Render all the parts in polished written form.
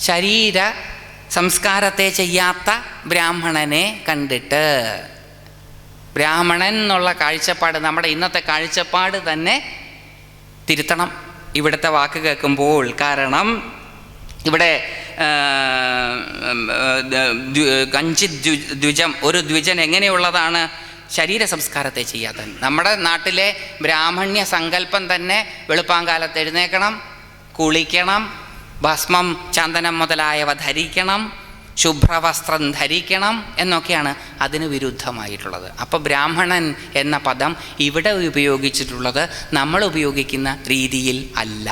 ശരീര സംസ്കാരത്തെ ചെയ്യാത്ത ബ്രാഹ്മണനെ കണ്ടിട്ട്, ബ്രാഹ്മണൻ എന്നുള്ള കാഴ്ചപ്പാട്, നമ്മുടെ ഇന്നത്തെ കാഴ്ചപ്പാട് തന്നെ തിരുത്തണം ഇവിടുത്തെ വാക്ക് കേൾക്കുമ്പോൾ. കാരണം ഇവിടെ കഞ്ചിത് ദ്വിജം, ഒരു ദ്വിജൻ എങ്ങനെയുള്ളതാണ്? ശരീര സംസ്കാരത്തെ ചെയ്യാത്തൻ. നമ്മുടെ നാട്ടിലെ ബ്രാഹ്മണ്യ സങ്കല്പം തന്നെ വെളുപ്പാങ്കാലത്ത് എഴുന്നേക്കണം, കുളിക്കണം, ഭസ്മം ചന്ദനം മുതലായവ ധരിക്കണം, ശുഭ്രവസ്ത്രം ധരിക്കണം എന്നൊക്കെയാണ് അതിന് വിരുദ്ധമായിട്ടുള്ളത്. അപ്പോൾ ബ്രാഹ്മണൻ എന്ന പദം ഇവിടെ ഉപയോഗിച്ചിട്ടുള്ളത് നമ്മൾ ഉപയോഗിക്കുന്ന രീതിയിൽ അല്ല.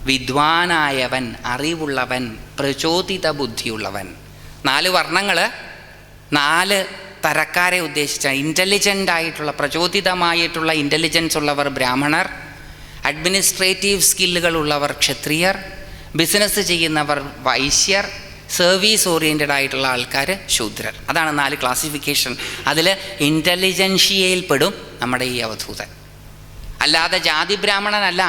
വിദ്വാനായവൻ, അറിവുള്ളവൻ, പ്രചോദിത ബുദ്ധിയുള്ളവൻ. 4 വർണ്ണങ്ങൾ 4 തരക്കാരെ ഉദ്ദേശിച്ച ഇൻ്റലിജൻ്റ് ആയിട്ടുള്ള, പ്രചോദിതമായിട്ടുള്ള ഇൻ്റലിജൻസ് ഉള്ളവർ ബ്രാഹ്മണർ, അഡ്മിനിസ്ട്രേറ്റീവ് സ്കില്ലുകളുള്ളവർ ക്ഷത്രിയർ, ബിസിനസ് ചെയ്യുന്നവർ വൈശ്യർ, സർവീസ് ഓറിയൻറ്റഡ് ആയിട്ടുള്ള ആൾക്കാർ ശൂദ്രർ. അതാണ് 4 ക്ലാസിഫിക്കേഷൻ. അതിൽ ഇൻ്റലിജൻഷ്യയിൽ പെടും നമ്മുടെ ഈ അവധൂതൻ. അല്ലാതെ ജാതി ബ്രാഹ്മണനല്ല.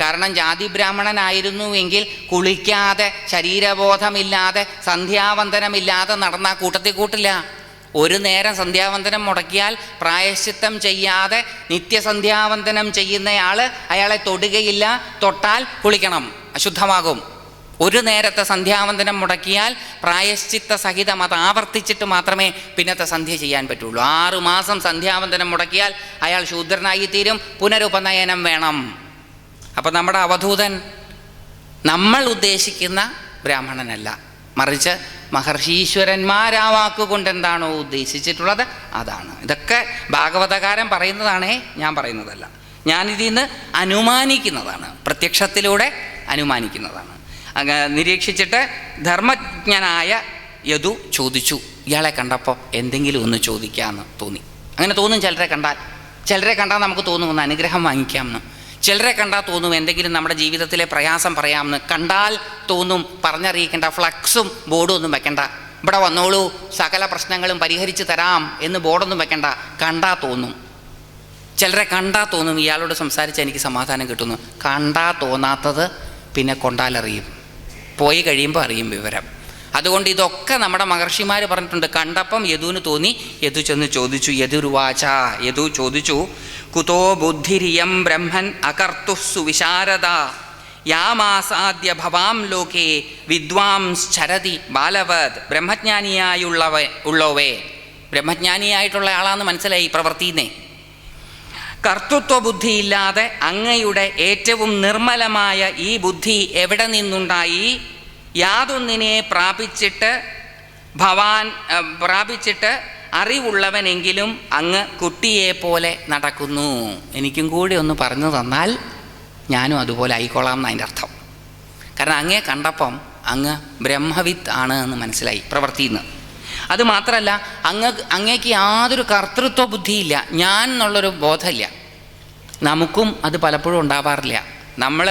കാരണം ജാതി ബ്രാഹ്മണനായിരുന്നുവെങ്കിൽ കുളിക്കാതെ, ശരീരബോധമില്ലാതെ, സന്ധ്യാവന്തനമില്ലാതെ നടന്ന കൂട്ടത്തിൽ കൂട്ടില്ല. ഒരു നേരം സന്ധ്യാവന്തനം മുടക്കിയാൽ പ്രായശ്ചിത്തം ചെയ്യാതെ നിത്യസന്ധ്യാവന്തനം ചെയ്യുന്നയാൾ അയാളെ തൊടുകയില്ല, തൊട്ടാൽ കുളിക്കണം, അശുദ്ധമാകും. ഒരു നേരത്തെ സന്ധ്യാവന്തനം മുടക്കിയാൽ പ്രായശ്ചിത്ത സഹിതം അത് ആവർത്തിച്ചിട്ട് മാത്രമേ പിന്നത്തെ സന്ധ്യ ചെയ്യാൻ പറ്റുള്ളൂ. 6 മാസം സന്ധ്യാവന്തനം മുടക്കിയാൽ അയാൾ ശൂദ്രനായിത്തീരും, പുനരുപനയനം വേണം. അപ്പം നമ്മുടെ അവധൂതൻ നമ്മൾ ഉദ്ദേശിക്കുന്ന ബ്രാഹ്മണനല്ല, മറിച്ച് മഹർഷീശ്വരന്മാരാ വാക്കുകൊണ്ട് എന്താണോ ഉദ്ദേശിച്ചിട്ടുള്ളത് അതാണ്. ഇതൊക്കെ ഭാഗവതകാരൻ പറയുന്നതാണേ, ഞാൻ പറയുന്നതല്ല. ഞാനിതിൽ നിന്ന് അനുമാനിക്കുന്നതാണ്, പ്രത്യക്ഷത്തിലൂടെ അനുമാനിക്കുന്നതാണ്. നിരീക്ഷിച്ചിട്ട് ധർമ്മജ്ഞനായ യദു ചോദിച്ചു, ഇയാളെ കണ്ടപ്പോൾ എന്തെങ്കിലും ഒന്ന് ചോദിക്കാമെന്ന് തോന്നി. അങ്ങനെ തോന്നും ചിലരെ കണ്ടാൽ നമുക്ക് തോന്നും ഒന്ന് അനുഗ്രഹം വാങ്ങിക്കാമെന്ന്. ചിലരെ കണ്ടാൽ തോന്നും എന്തെങ്കിലും നമ്മുടെ ജീവിതത്തിലെ പ്രയാസം പറയാമെന്ന്. കണ്ടാൽ തോന്നും പറഞ്ഞറിയിക്കേണ്ട ഫ്ലക്സും ബോർഡും ഒന്നും വെക്കണ്ട, ഇവിടെ വന്നോളൂ സകല പ്രശ്നങ്ങളും പരിഹരിച്ച് തരാം എന്ന് ബോർഡൊന്നും വെക്കണ്ട. കണ്ടാൽ തോന്നും, ചിലരെ കണ്ടാൽ തോന്നും ഇയാളോട് സംസാരിച്ച് എനിക്ക് സമാധാനം കിട്ടുന്നു. കണ്ടാൽ തോന്നാത്തത് പിന്നെ കൊണ്ടാലറിയും, പോയി കഴിയുമ്പോൾ അറിയും വിവരം. അതുകൊണ്ട് ഇതൊക്കെ നമ്മുടെ മഹർഷിമാർ പറഞ്ഞിട്ടുണ്ട്. കണ്ടപ്പം യദുവിന് തോന്നി, യദു ചെന്ന് ചോദിച്ചു. യദുർവാച, യദു ചോദിച്ചു, കുതോ ബുദ്ധിരിയം ബ്രഹ്മൻ അകർത്തു സുവിശാരദ യാമാസാദ്യ ഭവാം ലോകേ വിദ്വാംശ്ചരതി ബാലവത്. ബ്രഹ്മജ്ഞാനിയായുള്ളവേ, ബ്രഹ്മജ്ഞാനിയായിട്ടുള്ള ആളാന്ന് മനസ്സിലായി പ്രവർത്തിന്നേ. കർത്തൃത്വ ബുദ്ധിയില്ലാതെ അങ്ങയുടെ ഏറ്റവും നിർമ്മലമായ ഈ ബുദ്ധി എവിടെ നിന്നുണ്ടായി? യാതൊന്നിനെ പ്രാപിച്ചിട്ട് അറിവുള്ളവനെങ്കിലും അങ്ങ് കുട്ടിയെപ്പോലെ നടക്കുന്നു. എനിക്കും കൂടി ഒന്ന് പറഞ്ഞു തന്നാൽ ഞാനും അതുപോലെ ആയിക്കോളാം എന്നതിൻ്റെ അർത്ഥം. കാരണം അങ്ങേ കണ്ടപ്പം അങ്ങ് ബ്രഹ്മവിത്ത് ആണ് എന്ന് മനസ്സിലായി പ്രവർത്തിന്ന്. അതുമാത്രമല്ല, അങ്ങേക്ക് യാതൊരു കർത്തൃത്വ ബുദ്ധിയില്ല, ഞാൻ എന്നുള്ളൊരു ബോധമില്ല. നമുക്കും അത് പലപ്പോഴും ഉണ്ടാവാറില്ല. നമ്മൾ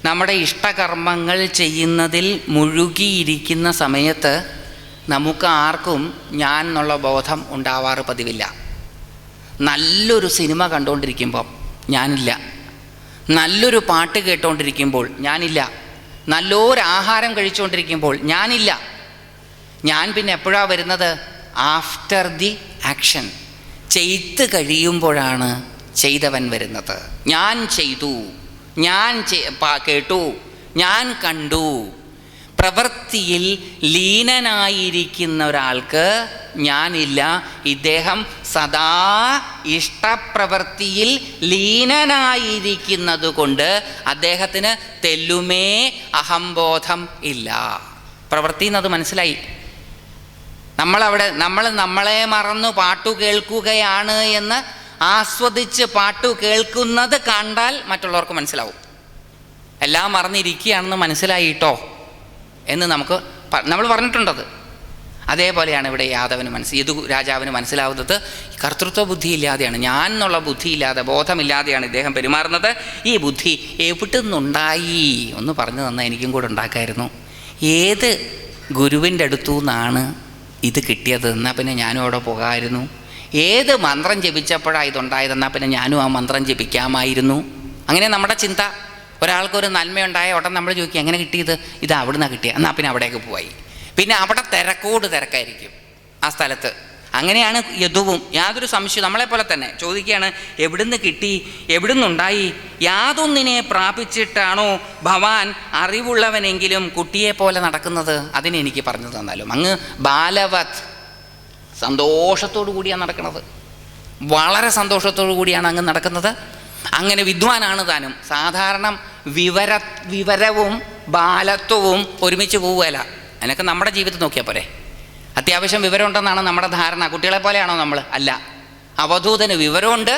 നമ്മുടെ ഇഷ്ടകർമ്മങ്ങൾ ചെയ്യുന്നതിൽ മുഴുകിയിരിക്കുന്ന സമയത്ത് നമുക്ക് ആർക്കും ഞാൻ എന്നുള്ള ബോധം ഉണ്ടാവാറ് പതിവില്ല. നല്ലൊരു സിനിമ കണ്ടുകൊണ്ടിരിക്കുമ്പം ഞാനില്ല, നല്ലൊരു പാട്ട് കേട്ടുകൊണ്ടിരിക്കുമ്പോൾ ഞാനില്ല, നല്ലൊരു ആഹാരം കഴിച്ചുകൊണ്ടിരിക്കുമ്പോൾ ഞാനില്ല. ഞാൻ പിന്നെ എപ്പോഴാണ് വരുന്നത്? ആഫ്റ്റർ ദി ആക്ഷൻ, ചെയ്ത് കഴിയുമ്പോഴാണ് ചെയ്തവൻ വരുന്നത്. ഞാൻ ചെയ്തു, ഞാൻ കേട്ടു, ഞാൻ കണ്ടു. പ്രവൃത്തിയിൽ ലീനനായിരിക്കുന്ന ഒരാൾക്ക് ഞാനില്ല. ഇദ്ദേഹം സദാ ഇഷ്ടപ്രവൃത്തിയിൽ ലീനനായിരിക്കുന്നത് കൊണ്ട് അദ്ദേഹത്തിന് തെല്ലുമേ അഹംബോധം ഇല്ല. പ്രവൃത്തി എന്നത് മനസ്സിലായി. നമ്മളെ മറന്നു പാട്ടു കേൾക്കുകയാണ് എന്ന് ആസ്വദിച്ച് പാട്ടു കേൾക്കുന്നത് കണ്ടാൽ മറ്റുള്ളവർക്ക് മനസ്സിലാവും. എല്ലാം മറന്നിരിക്കുകയാണെന്ന് മനസ്സിലായിട്ടോ എന്ന് നമ്മൾ പറഞ്ഞിട്ടുണ്ടത്. അതേപോലെയാണ് ഇവിടെ യദു രാജാവിന് മനസ്സിലാവുന്നത്. കർത്തൃത്വ ബുദ്ധിയില്ലാതെയാണ്, ഞാൻ എന്നുള്ള ബുദ്ധിയില്ലാതെ, ബോധമില്ലാതെയാണ് ഇദ്ദേഹം പെരുമാറുന്നത്. ഈ ബുദ്ധി എവിടെ നിന്നുണ്ടായി ഒന്ന് പറഞ്ഞു തന്നാൽ എനിക്കും കൂടെ ഉണ്ടാക്കായിരുന്നു. ഏത് ഗുരുവിൻ്റെ അടുത്തു നിന്നാണ് ഇത് കിട്ടിയത്? എന്നാൽ പിന്നെ ഞാനും അവിടെ പോകാമായിരുന്നു. ഏത് മന്ത്രം ജപിച്ചപ്പോഴാണ് ഇതുണ്ടായതെന്നാൽ പിന്നെ ഞാനും ആ മന്ത്രം ജപിക്കാമായിരുന്നു. അങ്ങനെ നമ്മുടെ ചിന്ത. ഒരാൾക്കൊരു നന്മയുണ്ടായ ഉടൻ നമ്മൾ ചോദിക്കുക എങ്ങനെ കിട്ടിയത്, ഇത് അവിടുന്ന് കിട്ടിയത്, എന്നാൽ പിന്നെ അവിടേക്ക് പോയി. പിന്നെ അവിടെ തിരക്കായിരിക്കും ആ സ്ഥലത്ത്. അങ്ങനെയാണ് യദുവും. യാതൊരു സംശയവും നമ്മളെപ്പോലെ തന്നെ ചോദിക്കുകയാണ്, എവിടുന്ന് കിട്ടി, എവിടുന്നുണ്ടായി? യാതൊന്നിനെ പ്രാപിച്ചിട്ടാണോ ഭവാൻ അറിവുള്ളവനെങ്കിലും കുട്ടിയെപ്പോലെ നടക്കുന്നത്? അതിനെനിക്ക് പറഞ്ഞു തന്നാലും. അങ്ങ് ബാലവത് സന്തോഷത്തോടു കൂടിയാണ് നടക്കുന്നത്, വളരെ സന്തോഷത്തോടു കൂടിയാണ് അങ്ങ് നടക്കുന്നത്. അങ്ങനെ വിദ്വാനാണ് താനും. സാധാരണ വിവരവും ബാലത്വവും ഒരുമിച്ച് പോവുകയല്ല. അതിനൊക്കെ നമ്മുടെ ജീവിതം നോക്കിയാൽ പോരെ. അത്യാവശ്യം വിവരമുണ്ടെന്നാണ് നമ്മുടെ ധാരണ. കുട്ടികളെ പോലെയാണോ നമ്മൾ? അല്ല. അവധൂതന് വിവരമുണ്ട്,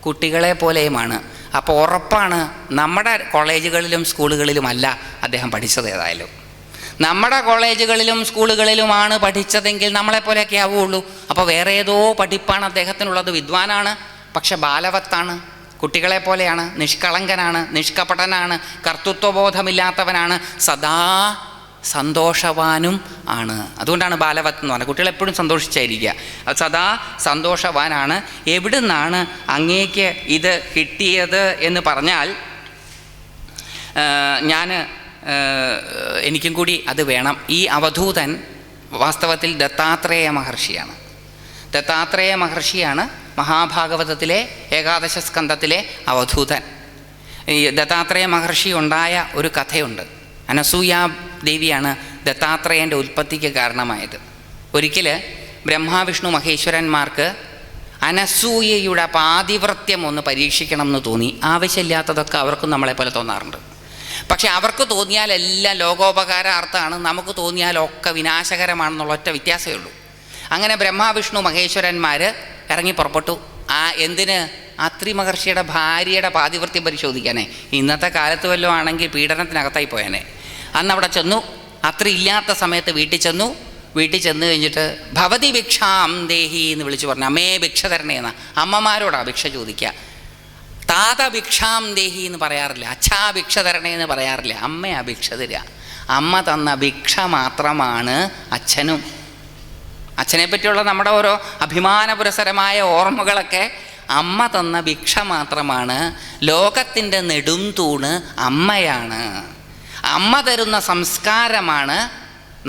കുട്ടികളെ പോലെയുമാണ്. അപ്പോൾ ഉറപ്പാണ് നമ്മുടെ കോളേജുകളിലും സ്കൂളുകളിലും അല്ല അദ്ദേഹം പഠിച്ചത്. ഏതായാലും നമ്മുടെ കോളേജുകളിലും സ്കൂളുകളിലുമാണ് പഠിച്ചതെങ്കിൽ നമ്മളെപ്പോലെയൊക്കെ ആവുകയുള്ളൂ. അപ്പോൾ വേറെ ഏതോ പഠിപ്പാണ് അദ്ദേഹത്തിനുള്ളത്. വിദ്വാനാണ്, പക്ഷെ ബാലവത്താണ്, കുട്ടികളെ പോലെയാണ്, നിഷ്കളങ്കനാണ്, നിഷ്കപടനാണ്, കർത്തൃത്വബോധമില്ലാത്തവനാണ്, സദാ സന്തോഷവാനും ആണ്. അതുകൊണ്ടാണ് ബാലവത്ത് എന്ന് പറഞ്ഞത്. കുട്ടികളെപ്പോഴും സന്തോഷിച്ചായിരിക്കുക, സദാ സന്തോഷവാനാണ്. എവിടുന്നാണ് അങ്ങേക്ക് ഇത് കിട്ടിയത് എന്ന് പറഞ്ഞാൽ എനിക്കും കൂടി അത് വേണം. ഈ അവധൂതൻ വാസ്തവത്തിൽ ദത്താത്രേയ മഹർഷിയാണ്. ദത്താത്രേയ മഹർഷിയാണ് മഹാഭാഗവതത്തിലെ ഏകാദശ സ്കന്ധത്തിലെ അവധൂതൻ. ഈ ദത്താത്രേയ മഹർഷി ഉണ്ടായ ഒരു കഥയുണ്ട്. അനസൂയ ദേവിയാണ് ദത്താത്രേയൻ്റെ ഉൽപ്പത്തിക്ക് കാരണമായത്. ഒരിക്കൽ ബ്രഹ്മാവിഷ്ണു മഹേശ്വരന്മാർക്ക് അനസൂയയുടെ പാതിവ്രത്യം ഒന്ന് പരീക്ഷിക്കണം എന്ന് തോന്നി. ആവശ്യമില്ലാത്തതൊക്കെ അവർക്കും നമ്മളെപ്പോലെ തോന്നാറുണ്ട്. പക്ഷെ അവർക്ക് തോന്നിയാൽ എല്ലാം ലോകോപകാരാർത്ഥമാണ്, നമുക്ക് തോന്നിയാലൊക്കെ വിനാശകരമാണെന്നുള്ള ഒറ്റ വ്യത്യാസമേ ഉള്ളൂ. അങ്ങനെ ബ്രഹ്മാവിഷ്ണു മഹേശ്വരന്മാർ ഇറങ്ങി പുറപ്പെട്ടു. എന്തിന്? അത്രി മഹർഷിയുടെ ഭാര്യയുടെ പാതിവ്രത്യം പരിശോധിക്കാനേ. ഇന്നത്തെ കാലത്ത് വല്ലതും ആണെങ്കിൽ പീഡനത്തിനകത്തായി പോയാനേ. അന്ന് അവിടെ ചെന്നു. അത്രി ഇല്ലാത്ത സമയത്ത് വീട്ടിൽ ചെന്നു. വീട്ടിൽ ചെന്ന് കഴിഞ്ഞിട്ട് ഭവതി ഭിക്ഷാം ദേഹി എന്ന് വിളിച്ചു പറഞ്ഞു. അമ്മേ ഭിക്ഷ തരണേന്ന്. അമ്മമാരോടാണ് ഭിക്ഷ ചോദിക്കുക. താത ഭിക്ഷാം ദേഹി എന്ന് പറയാറില്ല, അച്ഛാ ഭിക്ഷ തരണേന്ന് പറയാറില്ല. അമ്മയാ ഭിക്ഷ തരിക. അമ്മ തന്ന ഭിക്ഷ മാത്രമാണ് അച്ഛനും. അച്ഛനെ പറ്റിയുള്ള നമ്മുടെ ഓരോ അഭിമാനപുരസരമായ ഓർമ്മകളൊക്കെ അമ്മ തന്ന ഭിക്ഷ മാത്രമാണ്. ലോകത്തിൻ്റെ നെടും തൂണ് അമ്മയാണ്. അമ്മ തരുന്ന സംസ്കാരമാണ്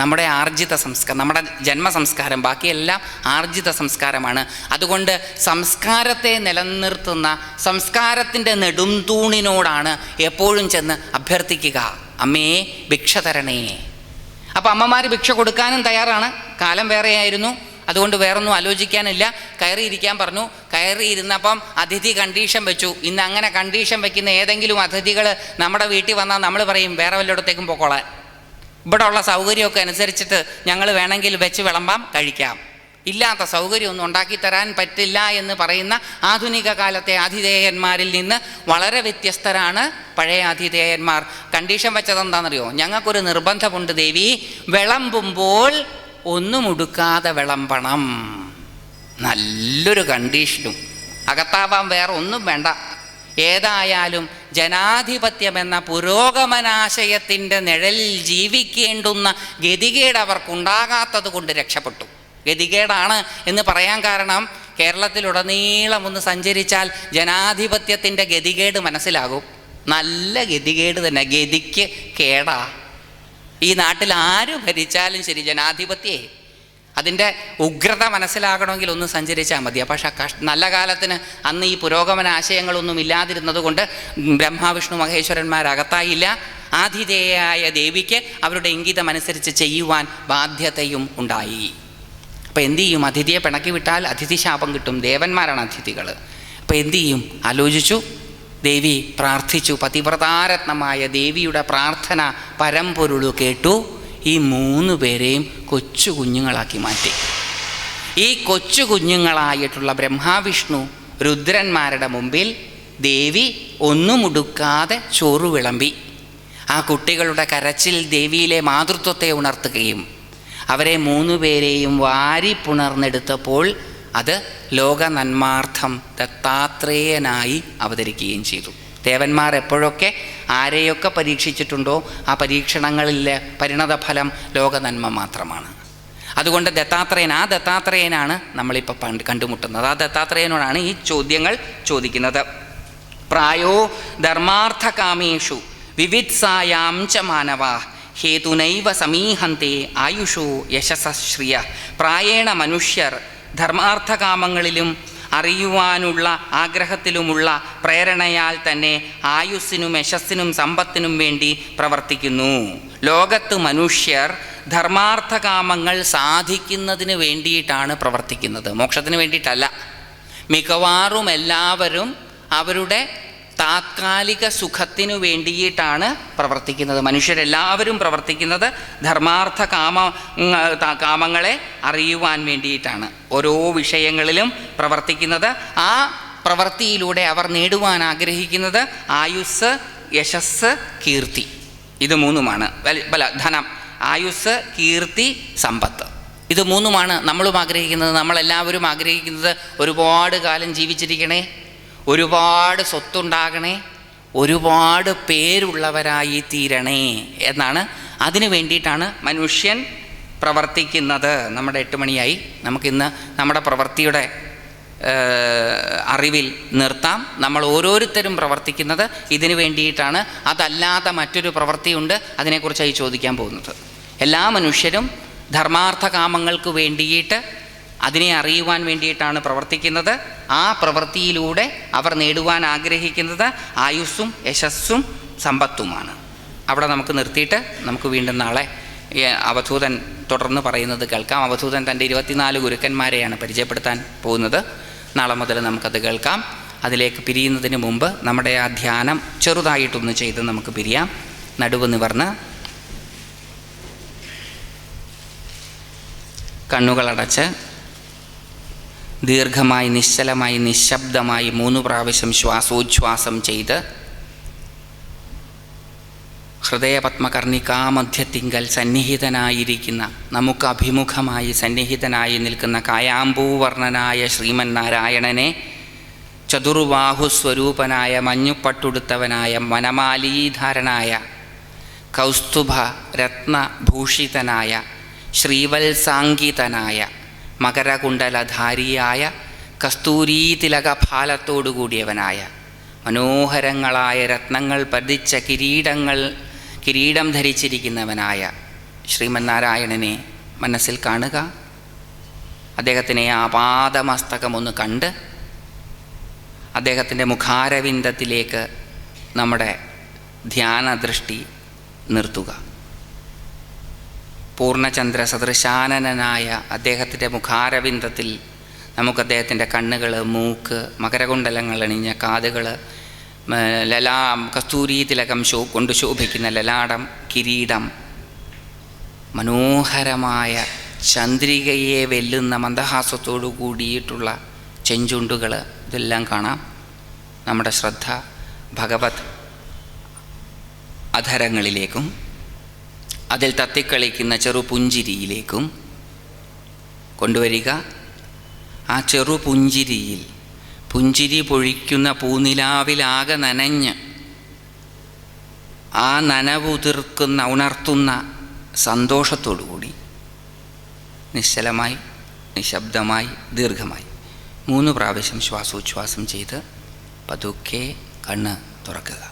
നമ്മുടെ ആർജിത സംസ്കാരം, നമ്മുടെ ജന്മസംസ്കാരം. ബാക്കിയെല്ലാം ആർജിത സംസ്കാരമാണ്. അതുകൊണ്ട് സംസ്കാരത്തെ നിലനിർത്തുന്ന സംസ്കാരത്തിൻ്റെ നെടും തൂണിനോടാണ് എപ്പോഴും ചെന്ന് അഭ്യർത്ഥിക്കുക, അമ്മേ ഭിക്ഷ തരണേ. അപ്പോൾ അമ്മമാർ ഭിക്ഷ കൊടുക്കാനും തയ്യാറാണ്. കാലം വേറെയായിരുന്നു, അതുകൊണ്ട് വേറൊന്നും ആലോചിക്കാനില്ല. കയറിയിരിക്കാൻ പറഞ്ഞു. കയറിയിരുന്നപ്പം അതിഥി കണ്ടീഷൻ വെച്ചു. ഇന്ന് അങ്ങനെ കണ്ടീഷൻ വയ്ക്കുന്ന ഏതെങ്കിലും അതിഥികൾ നമ്മുടെ വീട്ടിൽ വന്നാൽ നമ്മൾ പറയും വേറെ വല്ലയിടത്തേക്കും പൊക്കോളാൻ, ഇവിടെ ഉള്ള സൗകര്യമൊക്കെ അനുസരിച്ചിട്ട് ഞങ്ങൾ വേണമെങ്കിൽ വെച്ച് വിളമ്പാം, കഴിക്കാം. ഇല്ലാത്ത സൗകര്യമൊന്നും ഉണ്ടാക്കി തരാൻ പറ്റില്ല എന്ന് പറയുന്ന ആധുനിക കാലത്തെ ആതിഥേയന്മാരിൽ നിന്ന് വളരെ വ്യത്യസ്തരാണ് പഴയ ആതിഥേയന്മാർ. കണ്ടീഷൻ വെച്ചതെന്താണെന്നറിയോ? ഞങ്ങൾക്കൊരു നിർബന്ധമുണ്ട് ദേവി, വിളമ്പുമ്പോൾ ഒന്നും ഉടുക്കാതെ വിളമ്പണം. നല്ലൊരു കണ്ടീഷനും. അകത്താവാൻ വേറെ ഒന്നും വേണ്ട. ഏതായാലും ജനാധിപത്യം എന്ന പുരോഗമനാശയത്തിൻ്റെ നിഴലിൽ ജീവിക്കേണ്ടുന്ന ഗതികേട് അവർക്കുണ്ടാകാത്തത് കൊണ്ട് രക്ഷപ്പെട്ടു. ഗതികേടാണ് എന്ന് പറയാൻ കാരണം കേരളത്തിലുടനീളം ഒന്ന് സഞ്ചരിച്ചാൽ ജനാധിപത്യത്തിൻ്റെ ഗതികേട് മനസ്സിലാകും. നല്ല ഗതികേട് തന്നെ, ഗതിക്ക് കേടാ. ഈ നാട്ടിൽ ആര് ഭരിച്ചാലും ശരി ജനാധിപത്യേ, അതിൻ്റെ ഉഗ്രത മനസ്സിലാകണമെങ്കിൽ ഒന്ന് സഞ്ചരിച്ചാൽ മതി. പക്ഷേ നല്ല കാലത്തിന് അന്ന് ഈ പുരോഗമന ആശയങ്ങളൊന്നും ഇല്ലാതിരുന്നത് കൊണ്ട് ബ്രഹ്മാവിഷ്ണു മഹേശ്വരന്മാരകത്തായില്ല. ആതിഥേയായ ദേവിക്ക് അവരുടെ ഇംഗിതമനുസരിച്ച് ചെയ്യുവാൻ ബാധ്യതയും ഉണ്ടായി. അപ്പോൾ എന്തു ചെയ്യും? അതിഥിയെ പിണക്കി വിട്ടാൽ അതിഥി ശാപം കിട്ടും. ദേവന്മാരാണ് അതിഥികൾ. അപ്പോൾ എന്തു ചെയ്യും? ആലോചിച്ചു. ദേവി പ്രാർത്ഥിച്ചു. പതിവ്രതാരത്നമായ ദേവിയുടെ പ്രാർത്ഥന പരമ്പൊരുളു കേട്ടു. ഈ 3 പേരെയും കൊച്ചു കുഞ്ഞുങ്ങളാക്കി മാറ്റി. ഈ കൊച്ചു കുഞ്ഞുങ്ങളായിട്ടുള്ള ബ്രഹ്മാവിഷ്ണു രുദ്രന്മാരുടെ മുമ്പിൽ ദേവി ഒന്നും ഉടുക്കാതെ ചോറ് വിളമ്പി. ആ കുട്ടികളുടെ കരച്ചിൽ ദേവിയിലെ മാതൃത്വത്തെ ഉണർത്തുകയും അവരെ 3 പേരെയും വാരി പുണർന്നെടുത്തപ്പോൾ അത് ലോക നന്മാർത്ഥം ദത്താത്രേയനായി അവതരിക്കുകയും ചെയ്തു. ദേവന്മാർ എപ്പോഴൊക്കെ ആരെയൊക്കെ പരീക്ഷിച്ചിട്ടുണ്ടോ ആ പരീക്ഷണങ്ങളിലെ പരിണതഫലം ലോക നന്മ മാത്രമാണ്. അതുകൊണ്ട് ദത്താത്രേയനാണ് നമ്മളിപ്പോൾ കണ്ടുമുട്ടുന്നത്. ആ ദത്താത്രേയനോടാണ് ഈ ചോദ്യങ്ങൾ ചോദിക്കുന്നത്. പ്രായോ ധർമാർത്ഥകാമേഷു വിവിത്സായാം ച മാനവാ ഹേതുനൈവ സമീഹന്തെ ആയുഷോ യശസ്ശ്രിയ. പ്രായേണ മനുഷ്യർ ധർമാർത്ഥകാമങ്ങളിലും അറിയുവാനുള്ള ആഗ്രഹത്തിലുമുള്ള പ്രേരണയാൽ തന്നെ ആയുസ്സിനും യശസ്സിനും സമ്പത്തിനും വേണ്ടി പ്രവർത്തിക്കുന്നു. ലോകത്ത് മനുഷ്യർ ധർമാർത്ഥകാമങ്ങൾ സാധിക്കുന്നതിന് വേണ്ടിയിട്ടാണ് പ്രവർത്തിക്കുന്നത്, മോക്ഷത്തിന് വേണ്ടിയിട്ടല്ല. മിക്കവാറും എല്ലാവരും അവരുടെ താത്കാലിക സുഖത്തിനു വേണ്ടിയിട്ടാണ് പ്രവർത്തിക്കുന്നത്. മനുഷ്യരെല്ലാവരും പ്രവർത്തിക്കുന്നത് കാമങ്ങളെ അറിയുവാൻ വേണ്ടിയിട്ടാണ്. ഓരോ വിഷയങ്ങളിലും പ്രവർത്തിക്കുന്നത്. ആ പ്രവൃത്തിയിലൂടെ അവർ നേടുവാൻ ആഗ്രഹിക്കുന്നത് ആയുസ്, യശസ്, കീർത്തി. ഇത് മൂന്നുമാണ്. ധനം, ആയുസ്, കീർത്തി, സമ്പത്ത്. ഇത് മൂന്നുമാണ് നമ്മളും ആഗ്രഹിക്കുന്നത്. നമ്മളെല്ലാവരും ആഗ്രഹിക്കുന്നത് ഒരുപാട് കാലം ജീവിച്ചിരിക്കണേ, ഒരുപാട് സ്വത്തുണ്ടാകണേ, ഒരുപാട് പേരുള്ളവരായി തീരണേ എന്നാണ്. അതിനു വേണ്ടിയിട്ടാണ് മനുഷ്യൻ പ്രവർത്തിക്കുന്നത്. നമ്മുടെ 8 മണിയായി. നമുക്കിന്ന് നമ്മുടെ പ്രവൃത്തിയുടെ അറിവിൽ നിർത്താം. നമ്മൾ ഓരോരുത്തരും പ്രവർത്തിക്കുന്നത് ഇതിനു വേണ്ടിയിട്ടാണ്. അതല്ലാതെ മറ്റൊരു പ്രവൃത്തിയുണ്ട്, അതിനെക്കുറിച്ചായി ചോദിക്കാൻ പോകുന്നത്. എല്ലാ മനുഷ്യരും ധർമാർത്ഥ കാമങ്ങൾക്ക് വേണ്ടിയിട്ട്, അതിനെ അറിയുവാൻ വേണ്ടിയിട്ടാണ് പ്രവർത്തിക്കുന്നത്. ആ പ്രവൃത്തിയിലൂടെ അവർ നേടുവാൻ ആഗ്രഹിക്കുന്നത് ആയുസ്സും യശസ്സും സമ്പത്തുമാണ്. അവിടെ നമുക്ക് നിർത്തിയിട്ട് നമുക്ക് വീണ്ടും നാളെ അവധൂതൻ തുടർന്ന് പറയുന്നത് കേൾക്കാം. അവധൂതൻ തൻ്റെ 24 ഗുരുക്കന്മാരെയാണ് പരിചയപ്പെടുത്താൻ പോകുന്നത്. നാളെ മുതൽ നമുക്കത് കേൾക്കാം. അതിലേക്ക് പിരിയുന്നതിന് മുമ്പ് നമ്മുടെ ആ ധ്യാനം ചെറുതായിട്ടൊന്ന് ചെയ്ത് നമുക്ക് പിരിയാം. നടുവ് നിവർന്ന് കണ്ണുകളടച്ച് ദീർഘമായി നിശ്ചലമായി നിശബ്ദമായി 3 പ്രാവശ്യം ശ്വാസോച്ഛ്വാസം ചെയ്ത് ഹൃദയപത്മകർണികാമധ്യത്തിങ്കൽ സന്നിഹിതനായിരിക്കുന്ന, നമുക്ക് അഭിമുഖമായി സന്നിഹിതനായി നിൽക്കുന്ന കായാമ്പൂവർണ്ണനായ ശ്രീമന്നാരായണനെ, ചതുർബാഹുസ്വരൂപനായ മഞ്ഞുപട്ടുടുത്തവനായ വനമാലീധാരനായ കൗസ്തുഭ രത്നഭൂഷിതനായ ശ്രീവത്സാങ്കിതനായ മകരകുണ്ടലധാരിയായ കസ്തൂരീതിലകഫാലത്തോടുകൂടിയവനായ മനോഹരങ്ങളായ രത്നങ്ങൾ പതിച്ച കിരീടം ധരിച്ചിരിക്കുന്നവനായ ശ്രീമന്നാരായണനെ മനസ്സിൽ കാണുക. അദ്ദേഹത്തിനെ ആപാദമസ്തകമൊന്ന് കണ്ട് അദ്ദേഹത്തിൻ്റെ മുഖാരവിന്ദത്തിലേക്ക് നമ്മുടെ ധ്യാനദൃഷ്ടി നിർത്തുക. പൂർണ്ണചന്ദ്ര സദൃശാനനായ അദ്ദേഹത്തിൻ്റെ മുഖാരവിന്ദത്തിൽ നമുക്ക് അദ്ദേഹത്തിൻ്റെ കണ്ണുകൾ, മൂക്ക്, മകരകുണ്ടലങ്ങൾ അണിഞ്ഞ കാതുകൾ, കസ്തൂരി തിലകം കൊണ്ട് ശോഭിക്കുന്ന ലലാടം, കിരീടം, മനോഹരമായ ചന്ദ്രികയെ വെല്ലുന്ന മന്ദഹാസത്തോടു കൂടിയിട്ടുള്ള ചെഞ്ചുണ്ടുകൾ, ഇതെല്ലാം കാണാം. നമ്മുടെ ശ്രദ്ധ ഭഗവത് അധരങ്ങളിലേക്കും അതിൽ തത്തിക്കളിക്കുന്ന ചെറുപുഞ്ചിരിയിലേക്കും കൊണ്ടുവരിക. ആ ചെറുപുഞ്ചിരിയിൽ, പുഞ്ചിരി പൊഴിക്കുന്ന പൂനിലാവിലാകെ നനഞ്ഞ് ആ ഉണർത്തുന്ന സന്തോഷത്തോടുകൂടി നിശ്ചലമായി, നിശബ്ദമായി, ദീർഘമായി 3 പ്രാവശ്യം ശ്വാസോച്ഛ്വാസം ചെയ്ത് പതുക്കെ കണ്ണ് തുറക്കുക.